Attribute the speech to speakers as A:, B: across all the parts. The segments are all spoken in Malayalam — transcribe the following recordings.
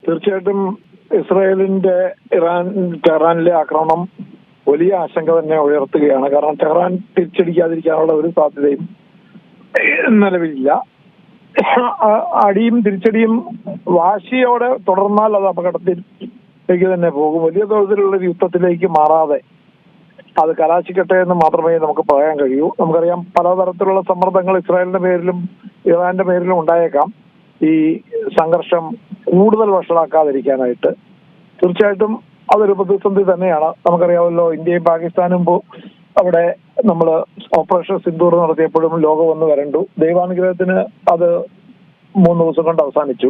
A: തീർച്ചയായിട്ടും ഇസ്രായേലിന്റെ ടെഹ്റാനിലെ ആക്രമണം വലിയ ആശങ്ക തന്നെ ഉയർത്തുകയാണ്. കാരണം ടെഹ്റാൻ തിരിച്ചടിക്കാതിരിക്കാനുള്ള ഒരു സാധ്യതയും നിലവിലില്ല. അടിയും തിരിച്ചടിയും വാശിയോടെ തുടർന്നാൽ അത് അപകടത്തിലേക്ക് തന്നെ പോകും. വലിയ തോതിലുള്ള ഒരു യുദ്ധത്തിലേക്ക് മാറാതെ അത് കലാശിക്കട്ടെ എന്ന് മാത്രമേ നമുക്ക് പറയാൻ കഴിയൂ. നമുക്കറിയാം പലതരത്തിലുള്ള സമ്മർദ്ദങ്ങൾ ഇസ്രായേലിന്റെ പേരിലും ഇറാന്റെ പേരിലും ഉണ്ടായേക്കാം ഈ സംഘർഷം കൂടുതൽ വഷളാക്കാതിരിക്കാനായിട്ട്. തീർച്ചയായിട്ടും അതൊരു പ്രതിസന്ധി തന്നെയാണ്. നമുക്കറിയാമല്ലോ, ഇന്ത്യയും പാകിസ്ഥാനും അവിടെ നമ്മൾ ഓപ്പറേഷൻ സിന്ദൂർ നടത്തിയപ്പോഴും ലോകം ഒന്ന് വരണ്ടു. ദൈവാനുഗ്രഹത്തിന് അത് 3 ദിവസം കൊണ്ട് അവസാനിച്ചു.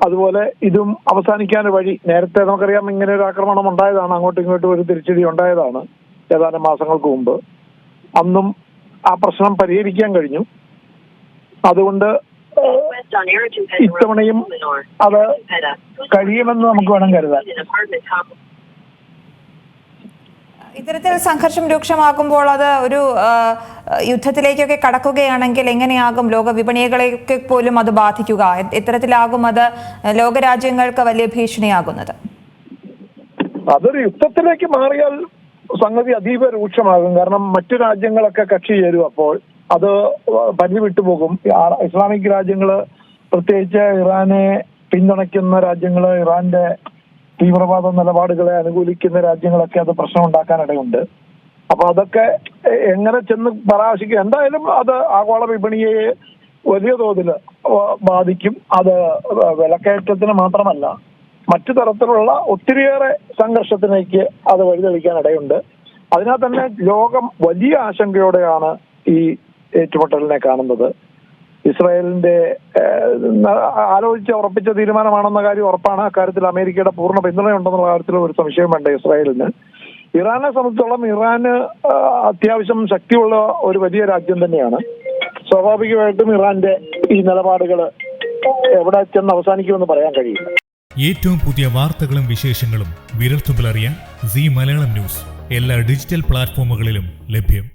A: അതുപോലെ ഇതും അവസാനിക്കാൻ വഴി. നേരത്തെ നമുക്കറിയാം ഇങ്ങനെ ഒരു ആക്രമണം ഉണ്ടായതാണ്, അങ്ങോട്ടും ഇങ്ങോട്ടും ഒരു തിരിച്ചടി ഉണ്ടായതാണ് ഏതാനും മാസങ്ങൾക്ക് മുമ്പ്. അന്നും ആ പ്രശ്നം പരിഹരിക്കാൻ കഴിഞ്ഞു. അതുകൊണ്ട് ഇത്തവണയും അത് കഴിയുമെന്ന് നമുക്ക് വേണം കരുതാൻ.
B: ഇത്തരത്തിൽ സംഘർഷം രൂക്ഷമാകുമ്പോൾ അത് ഒരു യുദ്ധത്തിലേക്കൊക്കെ കടക്കുകയാണെങ്കിൽ എങ്ങനെയാകും ലോക വിപണികളെയൊക്കെ പോലും അത് ബാധിക്കുക? ഇത്തരത്തിലാകും അത് ലോകരാജ്യങ്ങൾക്ക് വലിയ ഭീഷണിയാകുന്നത്?
A: അതൊരു യുദ്ധത്തിലേക്ക് മാറിയാൽ സംഗതി അതീവ രൂക്ഷമാകും. കാരണം മറ്റു രാജ്യങ്ങളൊക്കെ കക്ഷി ചേരും. അപ്പോൾ അത് പരിധി വിട്ടുപോകും. ഇസ്ലാമിക് രാജ്യങ്ങള്, പ്രത്യേകിച്ച് ഇറാനെ പിന്തുണയ്ക്കുന്ന രാജ്യങ്ങള്, ഇറാന്റെ തീവ്രവാദ നിലപാടുകളെ അനുകൂലിക്കുന്ന രാജ്യങ്ങളൊക്കെ അത് പ്രശ്നം ഉണ്ടാക്കാനിടയുണ്ട്. അപ്പൊ അതൊക്കെ എങ്ങനെ ചെന്ന് പരാമർശിക്കും? എന്തായാലും അത് ആഗോള വിപണിയെ വലിയ തോതിൽ ബാധിക്കും. അത് വിലക്കയറ്റത്തിന് മാത്രമല്ല, മറ്റു തരത്തിലുള്ള ഒത്തിരിയേറെ സംഘർഷത്തിലേക്ക് അത് വഴിതെളിക്കാനിടയുണ്ട്. അതിനാൽ തന്നെ ലോകം വലിയ ആശങ്കയോടെയാണ് ഈ ഏറ്റുമുട്ടലിനെ കാണുന്നത്. ഇസ്രായേലിന്റെ ആലോചിച്ച് ഉറപ്പിച്ച തീരുമാനമാണെന്ന കാര്യം ഉറപ്പാണ്. അക്കാര്യത്തിൽ അമേരിക്കയുടെ പൂർണ്ണ പിന്തുണയുണ്ടെന്നുള്ള കാര്യത്തിൽ ഒരു സംശയം വേണ്ട ഇസ്രായേലിന്. ഇറാനെ സംബന്ധിച്ചോളം ഇറാന് അത്യാവശ്യം ശക്തിയുള്ള ഒരു വലിയ രാജ്യം തന്നെയാണ്. സ്വാഭാവികമായിട്ടും ഇറാന്റെ ഈ നിലപാടുകൾ എവിടെ ചെന്ന് അവസാനിക്കുമെന്ന് പറയാൻ കഴിയില്ല.
C: ഏറ്റവും പുതിയ വാർത്തകളും വിശേഷങ്ങളും വിരൽത്തുമ്പിൽ അറിയാൻ സീ മലയാളം ന്യൂസ് എല്ലാ ഡിജിറ്റൽ പ്ലാറ്റ്ഫോമുകളിലും ലഭ്യം.